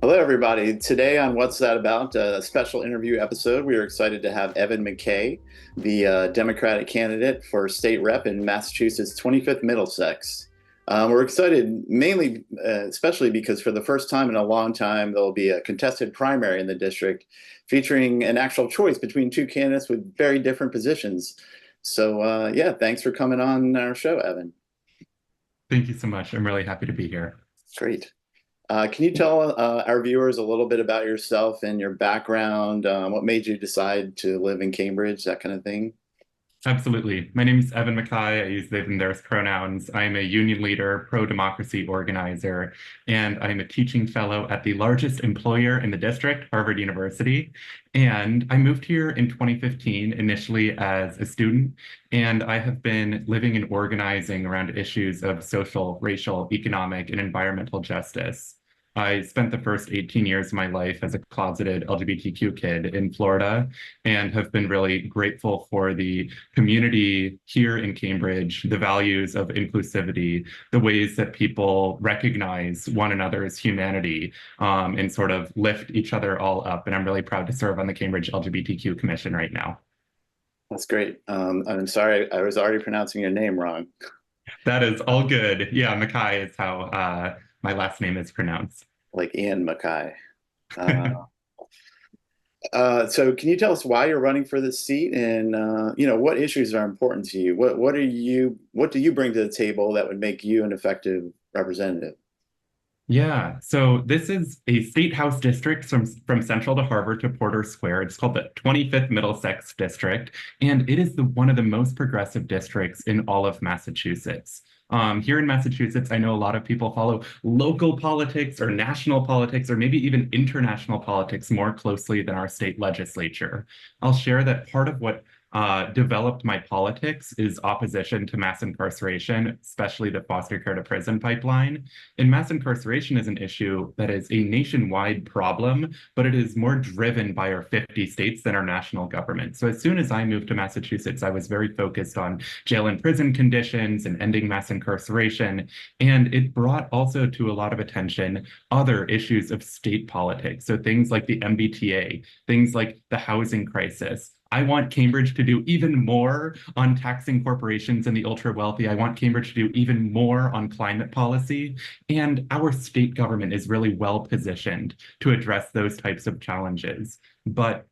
Hello, everybody. Today on What's That About, a special interview episode, we are excited to have Evan MacKay, the Democratic candidate for state rep in Massachusetts' 25th Middlesex. We're excited mainly, especially because for the first time in a long time, there'll be a contested primary in the district featuring an actual choice between two candidates with very different positions. So, yeah, thanks for coming on our show, Evan. Thank you so much. I'm really happy to be here. Great. Can you tell our viewers a little bit about yourself and your background? What made you decide to live in Cambridge, that kind of thing? Absolutely. My name is Evan MacKay. I use they, them, theirs pronouns. I'm a union leader, pro-democracy organizer, and I'm a teaching fellow at the largest employer in the district, Harvard University. And I moved here in 2015, initially as a student, and I have been living and organizing around issues of social, racial, economic, and environmental justice. I spent the first 18 years of my life as a closeted LGBTQ kid in Florida and have been really grateful for the community here in Cambridge, the values of inclusivity, the ways that people recognize one another's humanity, and sort of lift each other all up. And I'm really proud to serve on the Cambridge LGBTQ Commission right now. That's great. I'm sorry, I was already pronouncing your name wrong, That is all good. Yeah, Mackay is how my last name is pronounced. like Ian Mackay. Uh, so can you tell us why you're running for this seat and what issues are important to you? What do you bring to the table that would make you an effective representative? Yeah, so this is a state house district from Central to Harvard to Porter Square. It's called the 25th Middlesex District, and it is one of the most progressive districts in all of Massachusetts. Here in Massachusetts, I know a lot of people follow local politics or national politics or maybe even international politics more closely than our state legislature. I'll share that part of what developed my politics is opposition to mass incarceration, especially the foster care to prison pipeline. And mass incarceration is an issue that is a nationwide problem, but it is more driven by our 50 states than our national government. So as soon as I moved to Massachusetts, I was very focused on jail and prison conditions and ending mass incarceration. And it brought also to a lot of attention other issues of state politics. So things like the MBTA, things like the housing crisis. I want Cambridge to do even more on taxing corporations and the ultra wealthy. I want Cambridge to do even more on climate policy. And our state government is really well positioned to address those types of challenges. But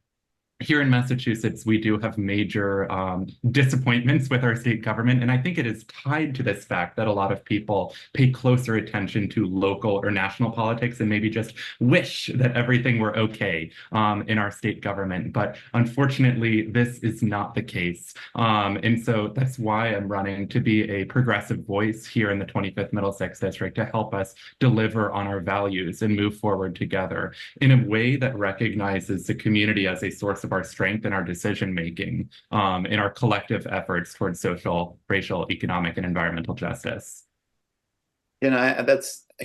here in Massachusetts, we do have major disappointments with our state government. And I think it is tied to this fact that a lot of people pay closer attention to local or national politics and maybe just wish that everything were okay in our state government. But unfortunately, this is not the case. And so that's why I'm running to be a progressive voice here in the 25th Middlesex District to help us deliver on our values and move forward together in a way that recognizes the community as a source of our strength and our decision making in our collective efforts towards social, racial, economic, and environmental justice. Can I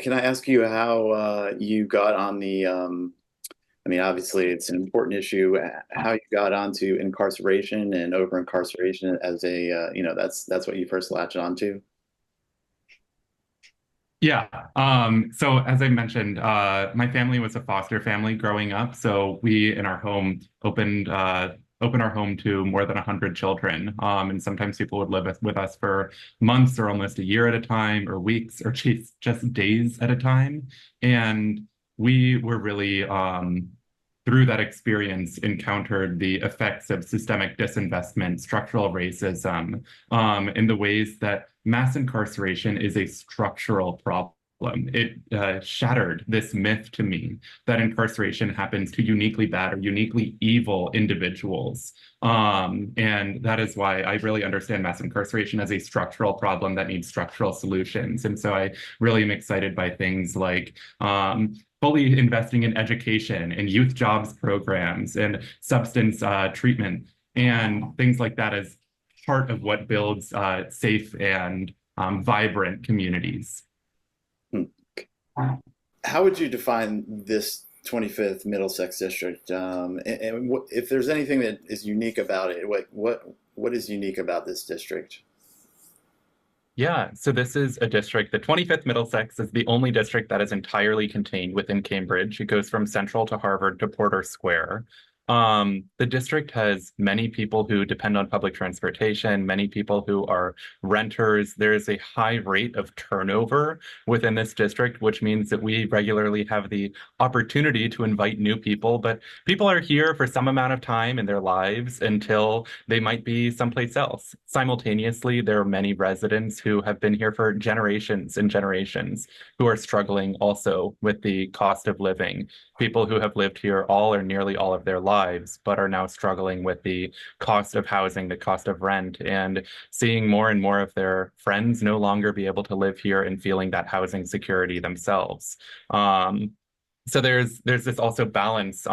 ask you how you got on the I mean, obviously it's an important issue, how you got onto incarceration and over incarceration as a that's what you first latched onto. Yeah. So as I mentioned, my family was a foster family growing up. So we in our home opened our home to more than 100 children. And sometimes people would live with us for months or almost a year at a time, or weeks, or just days at a time. And we were really through that experience encountered the effects of systemic disinvestment, structural racism, in the ways that mass incarceration is a structural problem. It shattered this myth to me that incarceration happens to uniquely bad or uniquely evil individuals. And that is why I really understand mass incarceration as a structural problem that needs structural solutions. And so I really am excited by things like fully investing in education and youth jobs programs and substance treatment and things like that as part of what builds safe and vibrant communities. How would you define this 25th Middlesex district? And if there's anything that is unique about it, what is unique about this district? Yeah, so this is a district. The 25th Middlesex is the only district that is entirely contained within Cambridge. It goes from Central to Harvard to Porter Square. The district has many people who depend on public transportation, many people who are renters. There is a high rate of turnover within this district, which means that we regularly have the opportunity to invite new people, but people are here for some amount of time in their lives until they might be someplace else. Simultaneously, there are many residents who have been here for generations and generations who are struggling also with the cost of living. People who have lived here all or nearly all of their lives, but are now struggling with the cost of housing, the cost of rent, and seeing more and more of their friends no longer be able to live here and feeling that housing security themselves. Um, so there's this also balance,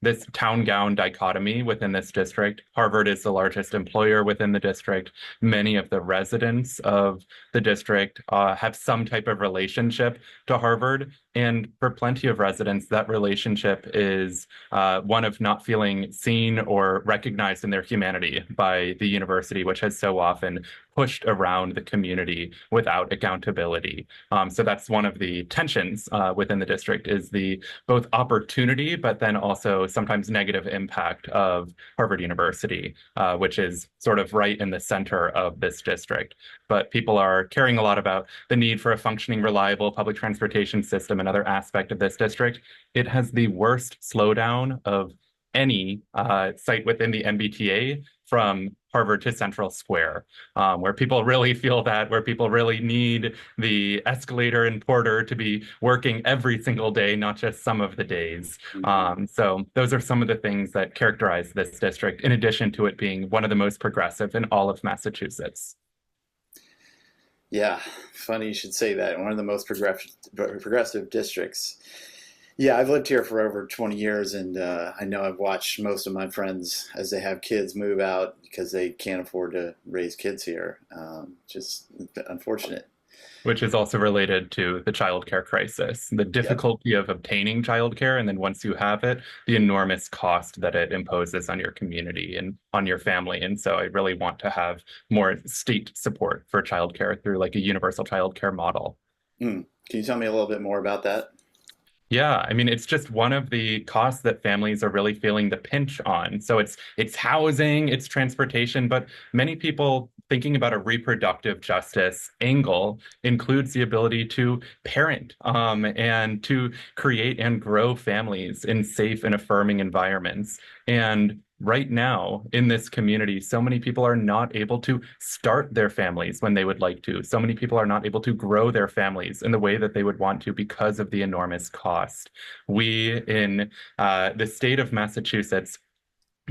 this town gown dichotomy within this district. Harvard is the largest employer within the district. Many of the residents of the district have some type of relationship to Harvard. And for plenty of residents, that relationship is one of not feeling seen or recognized in their humanity by the university, which has so often pushed around the community without accountability. So that's one of the tensions within the district is the both opportunity, but then also sometimes negative impact of Harvard University, which is sort of right in the center of this district. But people are caring a lot about the need for a functioning, reliable public transportation system. Another aspect of this district, it has the worst slowdown of any site within the MBTA from Harvard to Central Square, where people really feel that, where people really need the escalator and porter to be working every single day, not just some of the days. So those are some of the things that characterize this district, in addition to it being one of the most progressive in all of Massachusetts. Yeah, funny you should say that. One of the most progressive districts. Yeah, I've lived here for over 20 years, and I know I've watched most of my friends as they have kids move out because they can't afford to raise kids here. Just unfortunate. Which is also related to the childcare crisis, the Yep. difficulty of obtaining childcare, and then once you have it, the enormous cost that it imposes on your community and on your family. And so I really want to have more state support for childcare through like a universal childcare model. Can you tell me a little bit more about that? Yeah, I mean, it's just one of the costs that families are really feeling the pinch on. So it's housing, it's transportation, but many people thinking about a reproductive justice angle includes the ability to parent and to create and grow families in safe and affirming environments. And right now in this community, so many people are not able to start their families when they would like to. So many people are not able to grow their families in the way that they would want to because of the enormous cost. We in the state of Massachusetts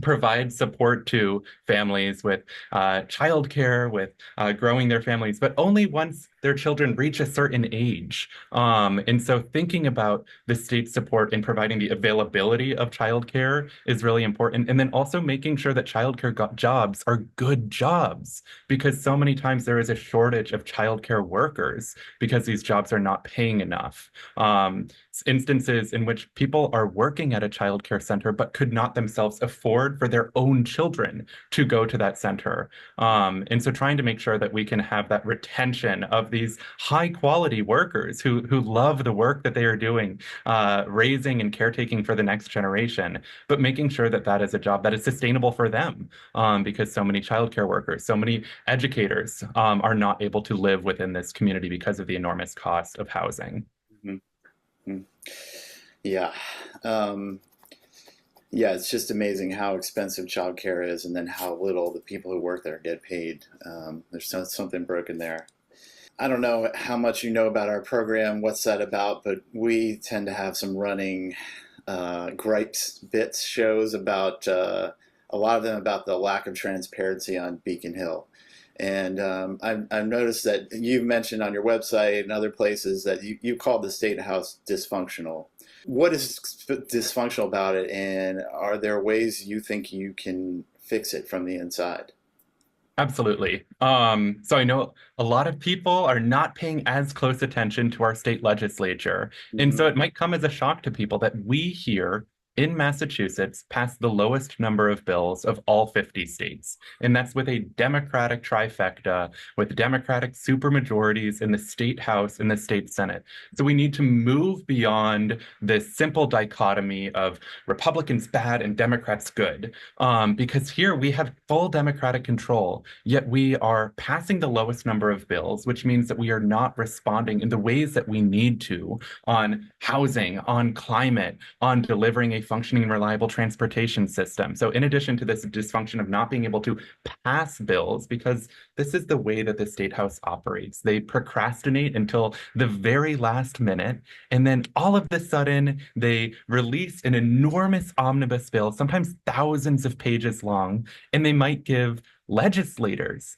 provide support to families with childcare, with growing their families, but only once their children reach a certain age. And so thinking about the state support in providing the availability of childcare is really important. And then also making sure that childcare jobs are good jobs, because so many times there is a shortage of childcare workers because these jobs are not paying enough. Instances in which people are working at a childcare center but could not themselves afford for their own children to go to that center. And so trying to make sure that we can have that retention of these high quality workers who love the work that they are doing, raising and caretaking for the next generation, but making sure that that is a job that is sustainable for them, because so many childcare workers, so many educators are not able to live within this community because of the enormous cost of housing. Mhm. Yeah. Um, yeah, it's just amazing how expensive childcare is and then how little the people who work there get paid. There's something broken there. I don't know how much you know about our program, what's that about, but we tend to have some running gripes, bits, shows about a lot of them about the lack of transparency on Beacon Hill. And I've noticed that you've mentioned on your website and other places that you called the State House dysfunctional. What is dysfunctional about it, and are there ways you think you can fix it from the inside? Absolutely. So I know a lot of people are not paying as close attention to our state legislature. And Hmm. so it might come as a shock to people that we here in Massachusetts passed the lowest number of bills of all 50 states. And that's with a Democratic trifecta with Democratic supermajorities in the state House and the state Senate. So we need to move beyond this simple dichotomy of Republicans bad and Democrats good, because here we have full Democratic control, yet we are passing the lowest number of bills, which means that we are not responding in the ways that we need to on housing, on climate, on delivering a functioning and reliable transportation system. So in addition to this dysfunction of not being able to pass bills, because this is the way that the State House operates, they procrastinate until the very last minute, and then all of a sudden they release an enormous omnibus bill, sometimes thousands of pages long, and they might give legislators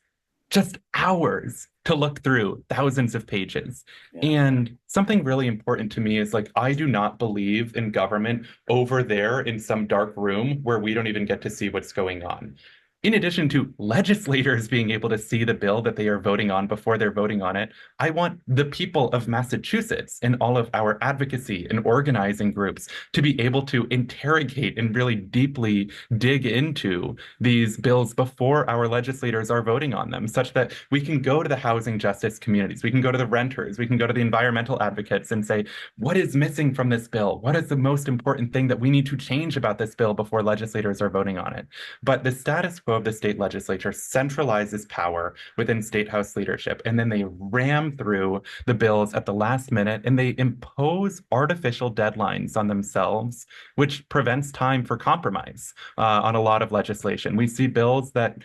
just hours to look through thousands of pages. Yeah. And something really important to me is like, I do not believe in government over there in some dark room where we don't even get to see what's going on. In addition to legislators being able to see the bill that they are voting on before they're voting on it, I want the people of Massachusetts and all of our advocacy and organizing groups to be able to interrogate and really deeply dig into these bills before our legislators are voting on them, such that we can go to the housing justice communities, we can go to the renters, we can go to the environmental advocates and say, what is missing from this bill? What is the most important thing that we need to change about this bill before legislators are voting on it? But the status quo of the state legislature centralizes power within state house leadership, and then they ram through the bills at the last minute, and they impose artificial deadlines on themselves, which prevents time for compromise on a lot of legislation. We see bills that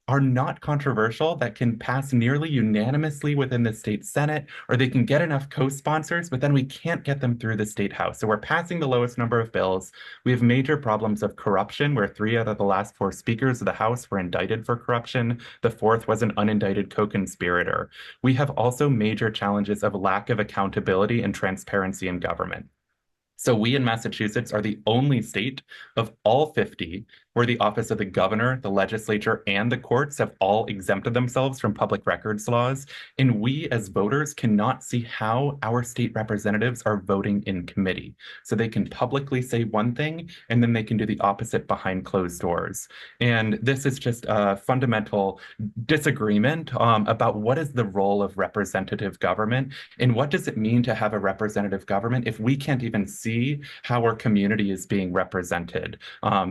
are not controversial that can pass nearly unanimously within the state Senate, or they can get enough co-sponsors, but then we can't get them through the state House. So we're passing the lowest number of bills. We have major problems of corruption, where 3 out of the last 4 speakers of the House were indicted for corruption. The 4th was an unindicted co-conspirator. We have also major challenges of lack of accountability and transparency in government. So we in Massachusetts are the only state of all 50 where the office of the governor, the legislature, and the courts have all exempted themselves from public records laws. And we as voters cannot see how our state representatives are voting in committee. So they can publicly say one thing, and then they can do the opposite behind closed doors. And this is just a fundamental disagreement about what is the role of representative government and what does it mean to have a representative government if we can't even see how our community is being represented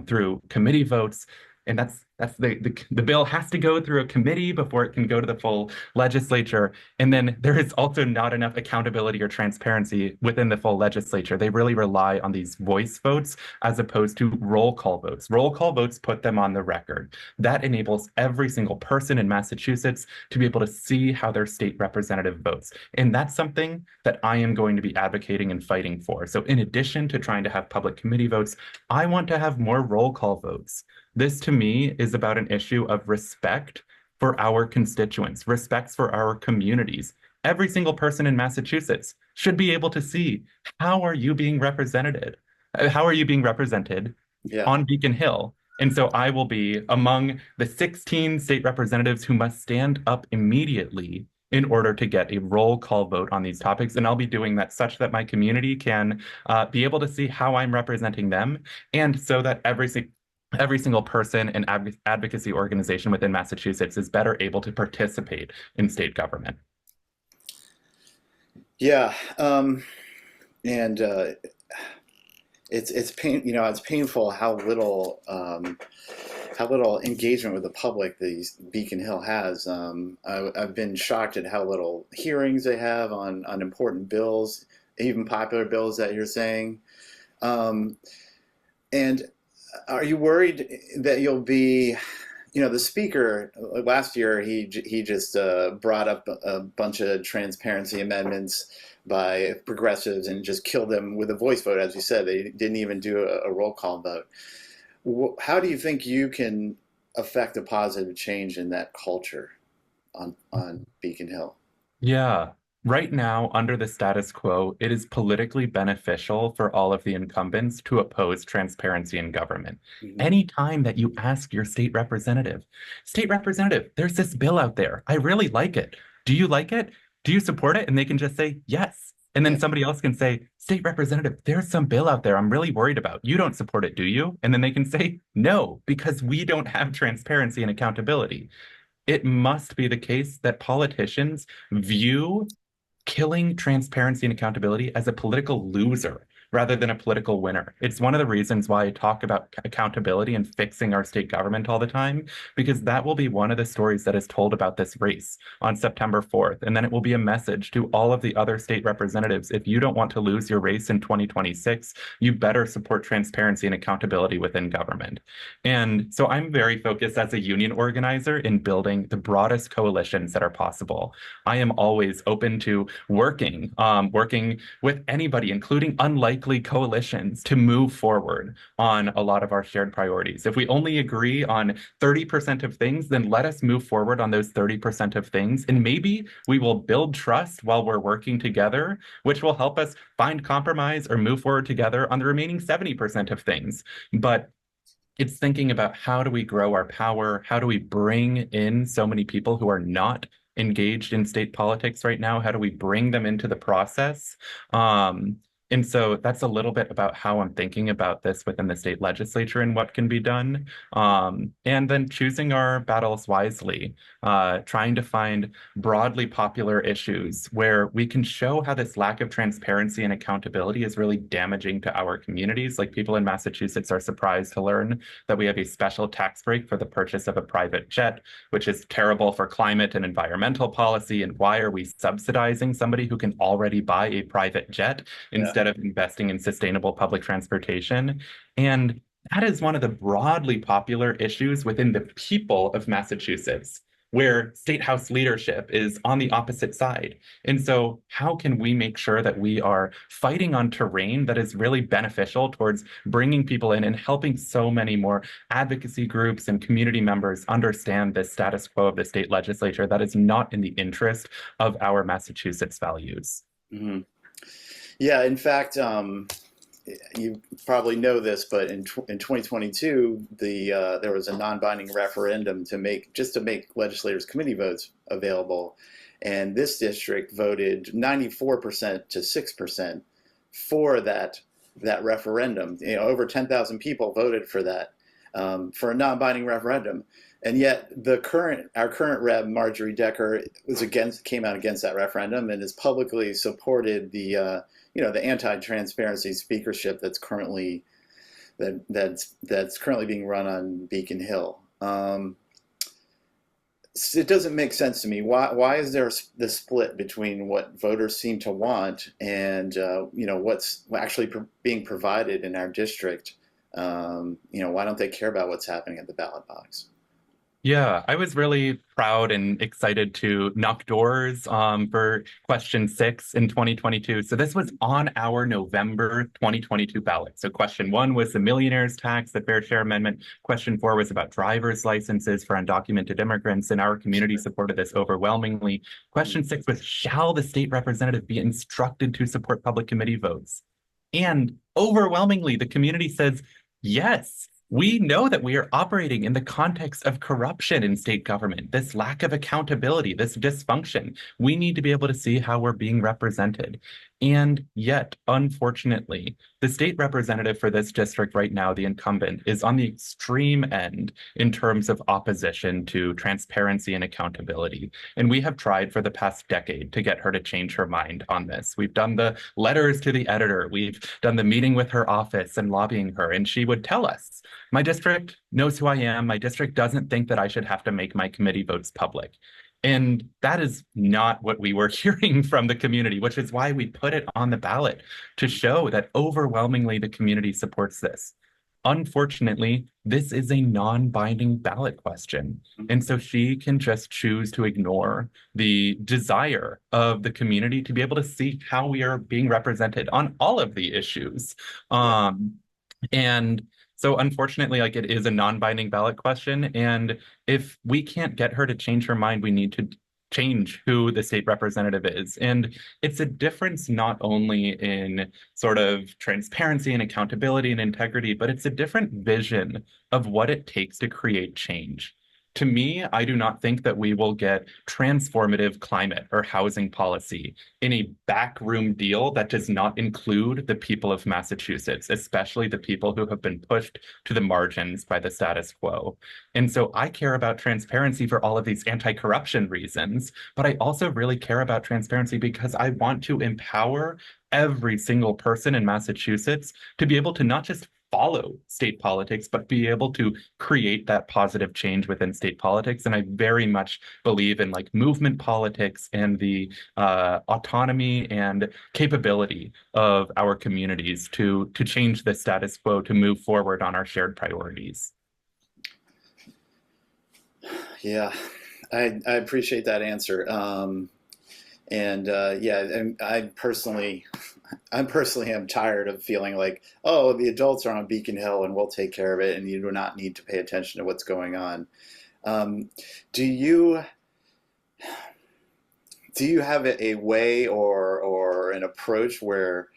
through committee votes. And that's the bill has to go through a committee before it can go to the full legislature. And then there is also not enough accountability or transparency within the full legislature. They really rely on these voice votes as opposed to roll call votes. Roll call votes put them on the record. That enables every single person in Massachusetts to be able to see how their state representative votes. And that's something that I am going to be advocating and fighting for. So in addition to trying to have public committee votes, I want to have more roll call votes. This to me is about an issue of respect for our constituents, respect for our communities. Every single person in Massachusetts should be able to see how are you being represented? How are you being represented Yeah. on Beacon Hill? And so I will be among the 16 state representatives who must stand up immediately in order to get a roll call vote on these topics. And I'll be doing that such that my community can be able to see how I'm representing them, and so that every single person and advocacy organization within Massachusetts is better able to participate in state government. Yeah. And it's it's painful how little engagement with the public these Beacon Hill has. I've been shocked at how little hearings they have on important bills, even popular bills that you're saying. And are you worried that you'll be, the speaker last year, he just brought up a bunch of transparency amendments by progressives and just killed them with a voice vote, as you said. They didn't even do a roll call vote. How do you think you can affect a positive change in that culture on Beacon Hill? Yeah. Right now, under the status quo, it is politically beneficial for all of the incumbents to oppose transparency in government. Mm-hmm. Anytime that you ask your state representative, there's this bill out there. I really like it. Do you like it? Do you support it? And they can just say yes. And then Yeah. somebody else can say, State Representative, there's some bill out there I'm really worried about. You don't support it, do you? And then they can say, no, because we don't have transparency and accountability. It must be the case that politicians view killing transparency and accountability as a political loser rather than a political winner. It's one of the reasons why I talk about accountability and fixing our state government all the time, because that will be one of the stories that is told about this race on September 4th. And then it will be a message to all of the other state representatives. If you don't want to lose your race in 2026, you better support transparency and accountability within government. And so I'm very focused as a union organizer in building the broadest coalitions that are possible. I am always open to working with anybody, including unlikely coalitions, to move forward on a lot of our shared priorities. If we only agree on 30% of things, then let us move forward on those 30% of things. And maybe we will build trust while we're working together, which will help us find compromise or move forward together on the remaining 70% of things. But it's thinking about how do we grow our power? How do we bring in so many people who are not engaged in state politics right now? How do we bring them into the process? And so that's a little bit about how I'm thinking about this within the state legislature and what can be done. And then choosing our battles wisely, trying to find broadly popular issues where we can show how this lack of transparency and accountability is really damaging to our communities. Like people in Massachusetts are surprised to learn that we have a special tax break for the purchase of a private jet, which is terrible for climate and environmental policy. And why are we subsidizing somebody who can already buy a private jet Yeah. instead of investing in sustainable public transportation? And that is one of the broadly popular issues within the people of Massachusetts, where state house leadership is on the opposite side. And so, how can we make sure that we are fighting on terrain that is really beneficial towards bringing people in and helping so many more advocacy groups and community members understand this status quo of the state legislature that is not in the interest of our Massachusetts values? Hmm. Yeah. In fact, you probably know this, but in 2022, there was a non-binding referendum to make legislators' committee votes available, and this district voted 94% to 6% for that referendum. You know, over 10,000 people voted for that, for a non-binding referendum, and yet our current rep Marjorie Decker came out against that referendum and has publicly supported the anti-transparency speakership that's currently being run on Beacon Hill. It doesn't make sense to me. Why is there the split between what voters seem to want and what's actually being provided in our district? Why don't they care about what's happening at the ballot box? Yeah, I was really proud and excited to knock doors for question 6 in 2022. So this was on our November 2022 ballot. So question 1 was the millionaire's tax, the fair share amendment. Question 4 was about driver's licenses for undocumented immigrants, and our community supported this overwhelmingly. Question 6 was, shall the state representative be instructed to support public committee votes? And overwhelmingly, the community says, yes. We know that we are operating in the context of corruption in state government, this lack of accountability, this dysfunction. We need to be able to see how we're being represented. And yet, unfortunately, the state representative for this district right now, the incumbent, is on the extreme end in terms of opposition to transparency and accountability. And we have tried for the past decade to get her to change her mind on this. We've done the letters to the editor, we've done the meeting with her office and lobbying her, and she would tell us, my district knows who I am. My district doesn't think that I should have to make my committee votes public. And that is not what we were hearing from the community, which is why we put it on the ballot to show that overwhelmingly the community supports this. Unfortunately, this is a non-binding ballot question. And so she can just choose to ignore the desire of the community to be able to see how we are being represented on all of the issues. Yeah. And so unfortunately, like it is a non-binding ballot question. And if we can't get her to change her mind, we need to change who the state representative is. And it's a difference not only in sort of transparency and accountability and integrity, but it's a different vision of what it takes to create change. to me, I do not think that we will get transformative climate or housing policy in a backroom deal that does not include the people of Massachusetts, especially the people who have been pushed to the margins by the status quo. And so I care about transparency for all of these anti-corruption reasons, but I also really care about transparency because I want to empower every single person in Massachusetts to be able to not just follow state politics, but be able to create that positive change within state politics. And I very much believe in like movement politics and the autonomy and capability of our communities to change the status quo, to move forward on our shared priorities. Yeah, I appreciate that answer. Yeah, and I personally am tired of feeling like, oh, the adults are on Beacon Hill and we'll take care of it, and you do not need to pay attention to what's going on. Um, do you do you have a way or an approach where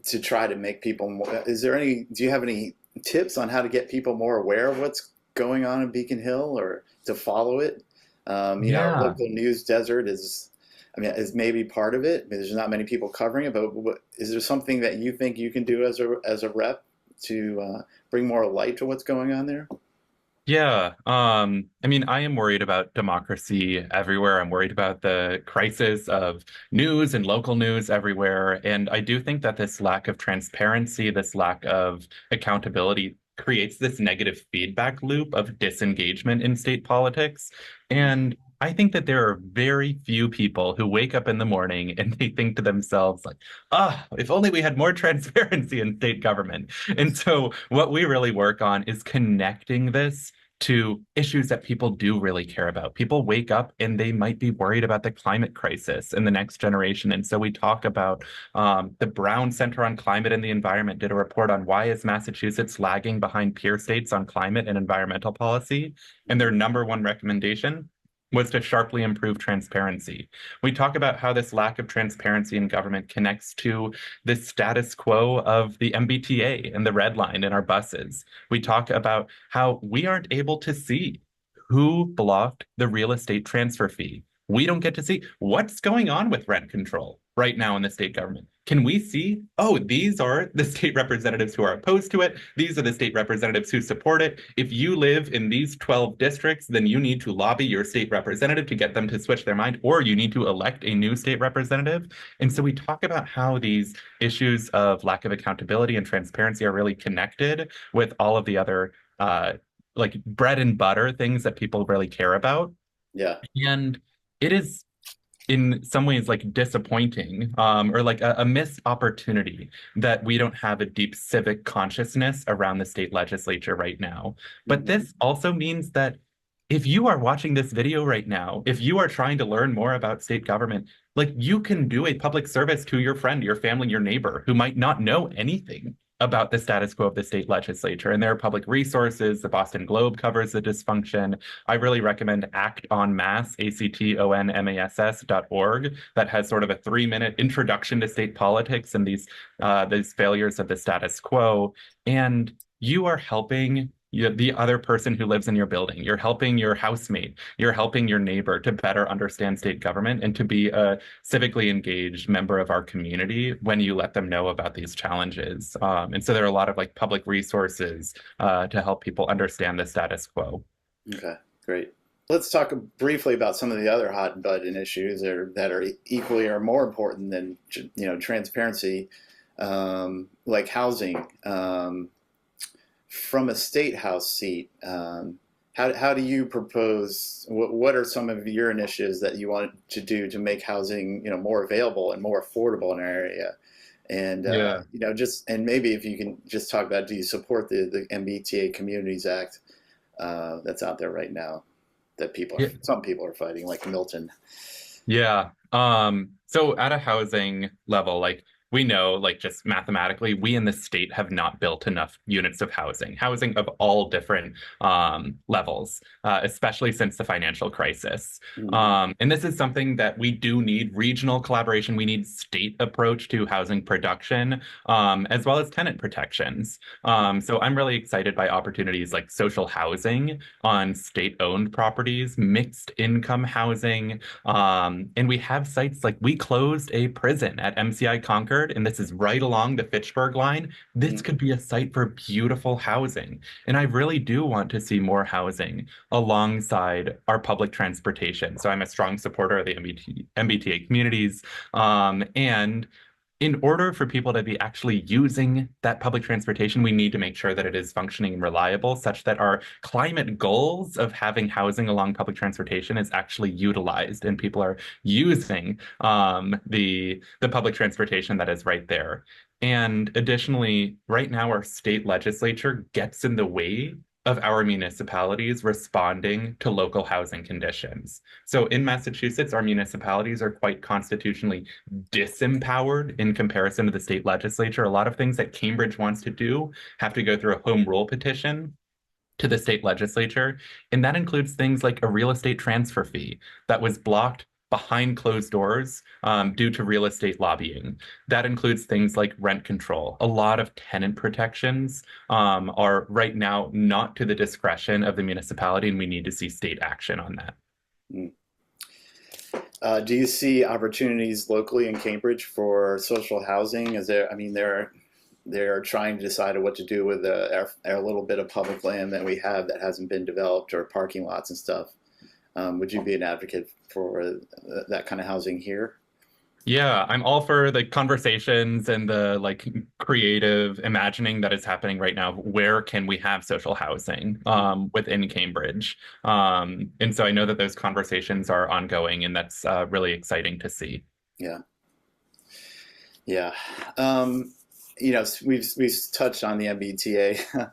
to try to make people more, is there any, do you have any tips on how to get people more aware of what's going on in Beacon Hill or to follow it? Our Yeah. local news desert is, I mean, is maybe part of it. I mean, there's not many people covering it, but is there something that you think you can do as a rep to bring more light to what's going on there? Yeah. I mean, I am worried about democracy everywhere. I'm worried about the crisis of news and local news everywhere. And I do think that this lack of transparency, this lack of accountability creates this negative feedback loop of disengagement in state politics. And I think that there are very few people who wake up in the morning and they think to themselves, like, ah, if only we had more transparency in state government. And so what we really work on is connecting this to issues that people do really care about. People wake up and they might be worried about the climate crisis in the next generation. And so we talk about the Brown Center on Climate and the Environment did a report on why is Massachusetts lagging behind peer states on climate and environmental policy. And their number one recommendation was to sharply improve transparency. We talk about how this lack of transparency in government connects to the status quo of the MBTA and the red line in our buses. We talk about how we aren't able to see who blocked the real estate transfer fee. We don't get to see what's going on with rent control right now in the state government. Can we see, oh, these are the state representatives who are opposed to it. These are the state representatives who support it. If you live in these 12 districts, then you need to lobby your state representative to get them to switch their mind, or you need to elect a new state representative. And so we talk about how these issues of lack of accountability and transparency are really connected with all of the other like bread and butter things that people really care about. Yeah. And it is in some ways like disappointing or like a missed opportunity that we don't have a deep civic consciousness around the state legislature right now. But Mhm. this also means that if you are watching this video right now, if you are trying to learn more about state government, like you can do a public service to your friend, your family, your neighbor who might not know anything about the status quo of the state legislature. And there are public resources. The Boston Globe covers the dysfunction. I really recommend Act on Mass, ACTONMASS.org, that has sort of a 3-minute introduction to state politics and these failures of the status quo. And you are helping the other person who lives in your building. You're helping your housemate. You're helping your neighbor to better understand state government and to be a civically engaged member of our community when you let them know about these challenges. And so there are a lot of like public resources to help people understand the status quo. Okay, great. Let's talk briefly about some of the other hot button issues that are equally or more important than transparency, like housing. From a state house seat, how do you propose? What are some of your initiatives that you want to do to make housing more available and more affordable in our area? And Yeah. just and maybe if you can just talk about, do you support the MBTA Communities Act that's out there right now that Yeah. some people are fighting, like Milton? Yeah. So at a housing level, like we know, like just mathematically, we in the state have not built enough units of housing of all different levels, especially since the financial crisis. Mhm. And this is something that we do need regional collaboration. We need state approach to housing production, as well as tenant protections. So I'm really excited by opportunities like social housing on state-owned properties, mixed income housing, and we have sites like we closed a prison at MCI Concord, and this is right along the Fitchburg line. This Mhm. could be a site for beautiful housing. And I really do want to see more housing alongside our public transportation. So I'm a strong supporter of the MBTA communities. And in order for people to be actually using that public transportation, we need to make sure that it is functioning and reliable, such that our climate goals of having housing along public transportation is actually utilized and people are using the public transportation that is right there. And additionally, right now our state legislature gets in the way of our municipalities responding to local housing conditions. So in Massachusetts, our municipalities are quite constitutionally disempowered in comparison to the state legislature. A lot of things that Cambridge wants to do have to go through a home rule petition to the state legislature. And that includes things like a real estate transfer fee that was blocked behind closed doors due to real estate lobbying. That includes things like rent control. A lot of tenant protections are right now not to the discretion of the municipality, and we need to see state action on that. Mm. Do you see opportunities locally in Cambridge for social housing? Is there, I mean, they're trying to decide what to do with our little bit of public land that we have that hasn't been developed, or parking lots and stuff. Would you be an advocate for that kind of housing here? Yeah, I'm all for the conversations and the like creative imagining that is happening right now. Where can we have social housing within Cambridge? And so I know that those conversations are ongoing, and that's really exciting to see. Yeah, yeah. Um, we've touched on the MBTA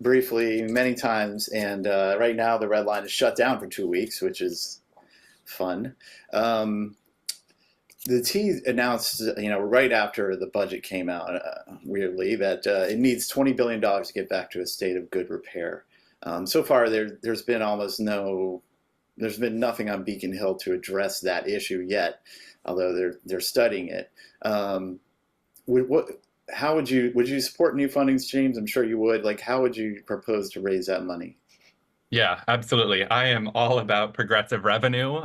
briefly many times, and right now the red line is shut down for 2 weeks, which is fun. Um, the T announced, right after the budget came out, weirdly, that it needs $20 billion to get back to a state of good repair. So far, there's been there's been nothing on Beacon Hill to address that issue yet, although they're studying it. Um, what, how would you support new fundings, James? I'm sure you would. Like, how would you propose to raise that money? Yeah, absolutely. I am all about progressive revenue.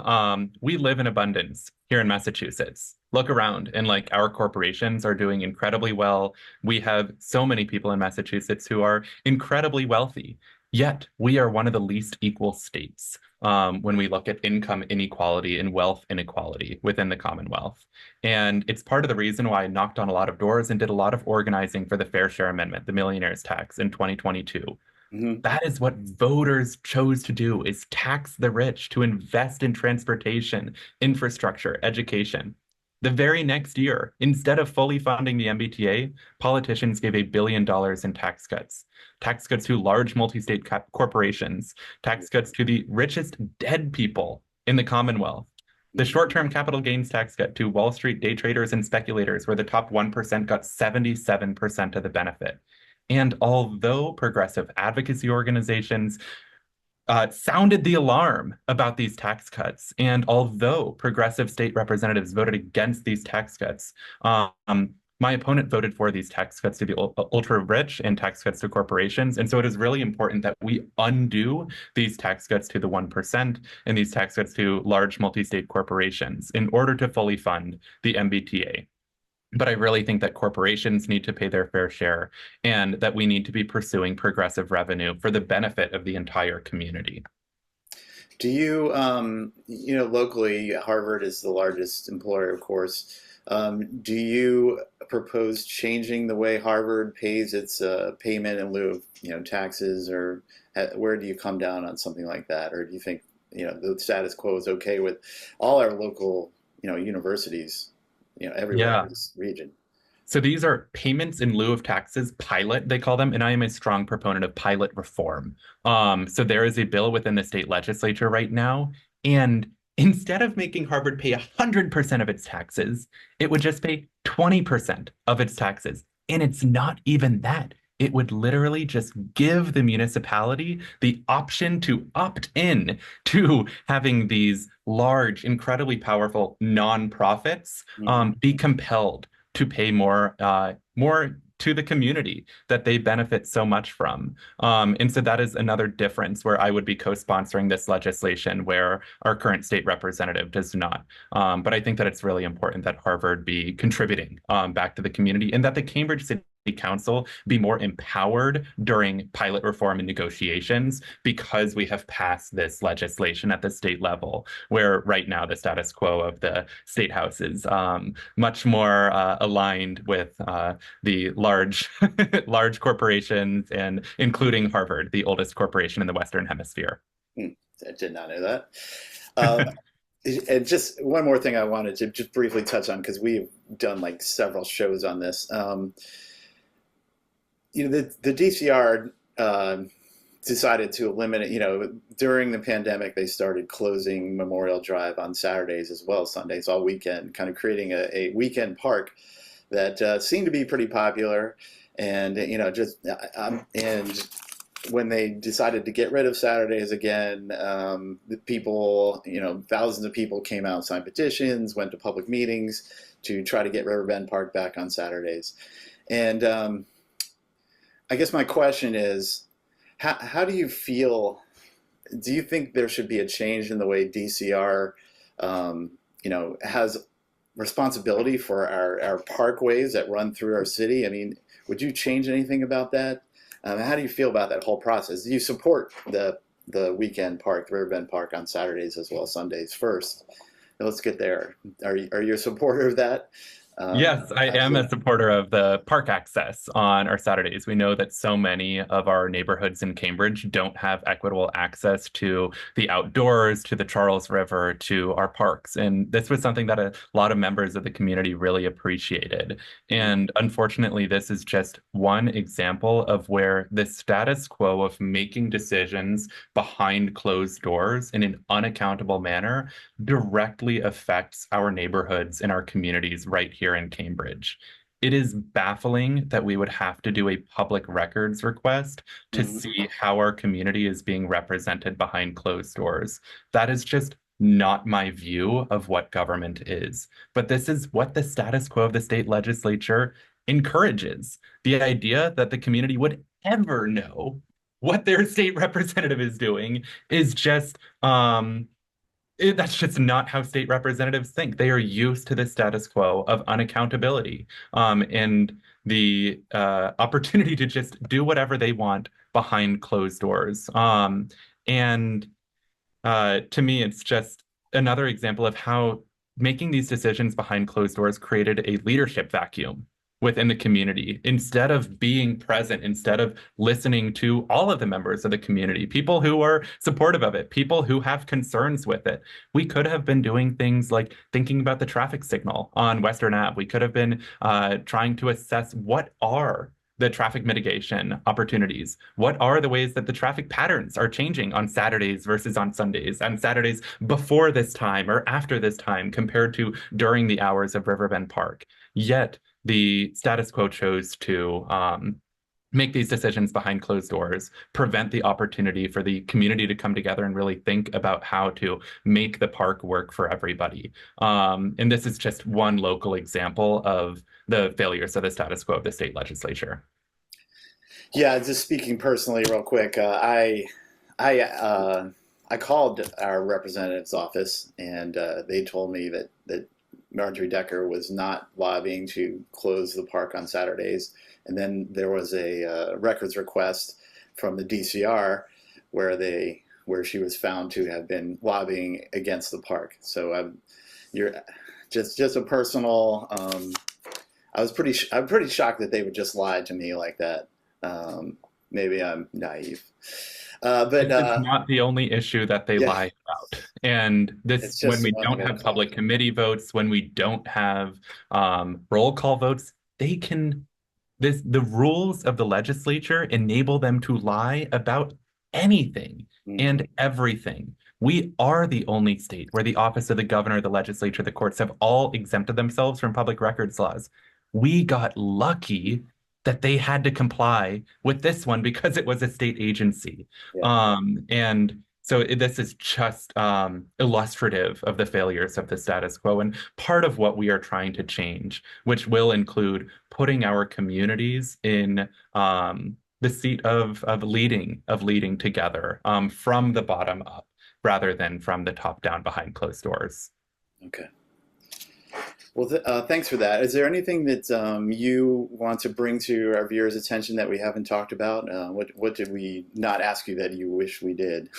We live in abundance here in Massachusetts. Look around, and like our corporations are doing incredibly well. We have so many people in Massachusetts who are incredibly wealthy, yet we are one of the least equal states when we look at income inequality and wealth inequality within the Commonwealth. And it's part of the reason why I knocked on a lot of doors and did a lot of organizing for the Fair Share Amendment, the millionaire's tax in 2022. Hmm. That is what voters chose to do, is tax the rich to invest in transportation, infrastructure, education. The very next year, instead of fully funding the MBTA, politicians gave $1 billion in tax cuts to large multi-state corporations, tax cuts to the richest dead people in the Commonwealth. The short-term capital gains tax cut to Wall Street day traders and speculators, where the top 1% got 77% of the benefit. And although progressive advocacy organizations sounded the alarm about these tax cuts, and although progressive state representatives voted against these tax cuts, my opponent voted for these tax cuts to the ultra rich and tax cuts to corporations. And so it is really important that we undo these tax cuts to the 1% and these tax cuts to large multi state corporations in order to fully fund the MBTA. But I really think that corporations need to pay their fair share and that we need to be pursuing progressive revenue for the benefit of the entire community. Do you, locally, Harvard is the largest employer, of course. Do you propose changing the way Harvard pays its payment in lieu of, taxes, or where do you come down on something like that? Or do you think, the status quo is okay with all our local, universities, everywhere in Yeah. this region? So these are payments in lieu of taxes, pilot, they call them, and I am a strong proponent of pilot reform. So there is a bill within the state legislature right now, and Instead of making Harvard pay 100% of its taxes, it would just pay 20% of its taxes. And it's not even that. It would literally just give the municipality the option to opt in to having these large, incredibly powerful nonprofits Mhm. be compelled to pay more to the community that they benefit so much from. And so that is another difference where I would be co-sponsoring this legislation where our current state representative does not. But I think that it's really important that Harvard be contributing back to the community and that the Cambridge City Council be more empowered during pilot reform and negotiations because we have passed this legislation at the state level, where right now the status quo of the state house is much more aligned with the large large corporations and including Harvard, the oldest corporation in the Western Hemisphere. I did not know that. Um, and just one more thing I wanted to just briefly touch on because we've done like several shows on this. The DCR decided to eliminate. During the pandemic, they started closing Memorial Drive on Saturdays as well as Sundays, all weekend, kind of creating a weekend park that seemed to be pretty popular. And and when they decided to get rid of Saturdays again, the people, thousands of people came out, signed petitions, went to public meetings to try to get Riverbend Park back on Saturdays. And I guess my question is, how do you feel? Do you think there should be a change in the way DCR, has responsibility for our parkways that run through our city? I mean, would you change anything about that? How do you feel about that whole process? Do you support the weekend park, the Riverbend Park, on Saturdays as well as Sundays first? Let's get there. Are you a supporter of that? Yes, I am a supporter of the park access on our Saturdays. We know that so many of our neighborhoods in Cambridge don't have equitable access to the outdoors, to the Charles River, to our parks. And this was something that a lot of members of the community really appreciated. And unfortunately, this is just one example of where the status quo of making decisions behind closed doors in an unaccountable manner directly affects our neighborhoods and our communities right here in Cambridge. It is baffling that we would have to do a public records request to Mhm. see how our community is being represented behind closed doors. That is just not my view of what government is. But this is what the status quo of the state legislature encourages. The idea that the community would ever know what their state representative is doing is just that's just not how state representatives think. They are used to the status quo of unaccountability, and the opportunity to just do whatever they want behind closed doors. And To me, it's just another example of how making these decisions behind closed doors created a leadership vacuum within the community. Instead of being present, instead of listening to all of the members of the community, people who are supportive of it, people who have concerns with it, we could have been doing things like thinking about the traffic signal on Western Ave. We could have been trying to assess what are the traffic mitigation opportunities? What are the ways that the traffic patterns are changing on Saturdays versus on Sundays, on Saturdays before this time or after this time compared to during the hours of Riverbend Park? Yet the status quo chose to make these decisions behind closed doors, prevent the opportunity for the community to come together and really think about how to make the park work for everybody. And this is just one local example of the failures of the status quo of the state legislature. Yeah, just speaking personally, real quick, I called our representative's office, and they told me that Marjorie Decker was not lobbying to close the park on Saturdays. And then there was a records request from the DCR where she was found to have been lobbying against the park. You're just a personal. I'm pretty shocked that they would just lie to me like that. Maybe I'm naive, but It's not the only issue that they yeah, lie about. And this, it's when just we one don't little have public factor. committee votes, when we don't have roll call votes, they can the rules of the legislature enable them to lie about anything Mhm. and everything. We are the only state where the office of the governor, the legislature, the courts have all exempted themselves from public records laws. We got lucky that they had to comply with this one because it was a state agency. Yeah. And so this is just illustrative of the failures of the status quo and part of what we are trying to change, which will include putting our communities in the seat of leading together from the bottom up rather than from the top down behind closed doors. Okay. Well, thanks for that. Is there anything that you want to bring to our viewers' attention that we haven't talked about? What did we not ask you that you wish we did?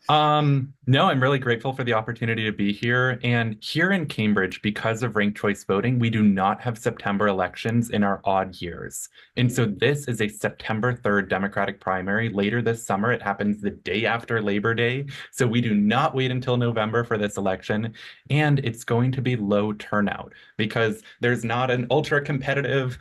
No, I'm really grateful for the opportunity to be here. And here in Cambridge, because of ranked choice voting, we do not have September elections in our odd years. And so this is a September 3rd Democratic primary. Later this summer, it happens the day after Labor Day. So we do not wait until November for this election. And it's going to be low turnout because there's not an ultra competitive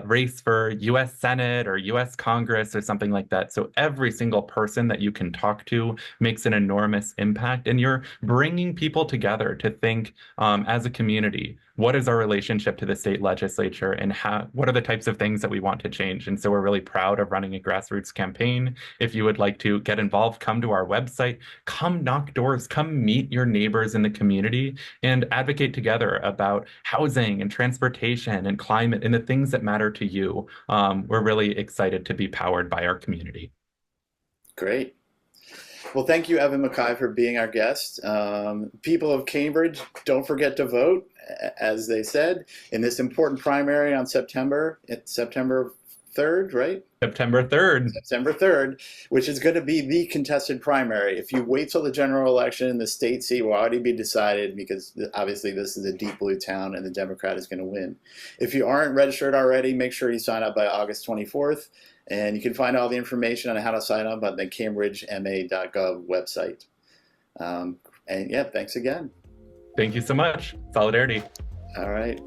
race for US Senate or US Congress or something like that. So every single person that you can talk to makes an enormous impact. And you're bringing people together to think as a community, what is our relationship to the state legislature and what are the types of things that we want to change? And so we're really proud of running a grassroots campaign. If you would like to get involved, come to our website, come knock doors, come meet your neighbors in the community and advocate together about housing and transportation and climate and the things that matter to you. We're really excited to be powered by our community. Great. Well, thank you, Evan MacKay, for being our guest. People of Cambridge, don't forget to vote, as they said, in this important primary on September 3rd, right? September 3rd. September 3rd, which is going to be the contested primary. If you wait till the general election, the state seat will already be decided because obviously this is a deep blue town and the Democrat is going to win. If you aren't registered already, make sure you sign up by August 24th. And you can find all the information on how to sign up on the cambridgema.gov website. And yeah, thanks again. Thank you so much. Solidarity. All right.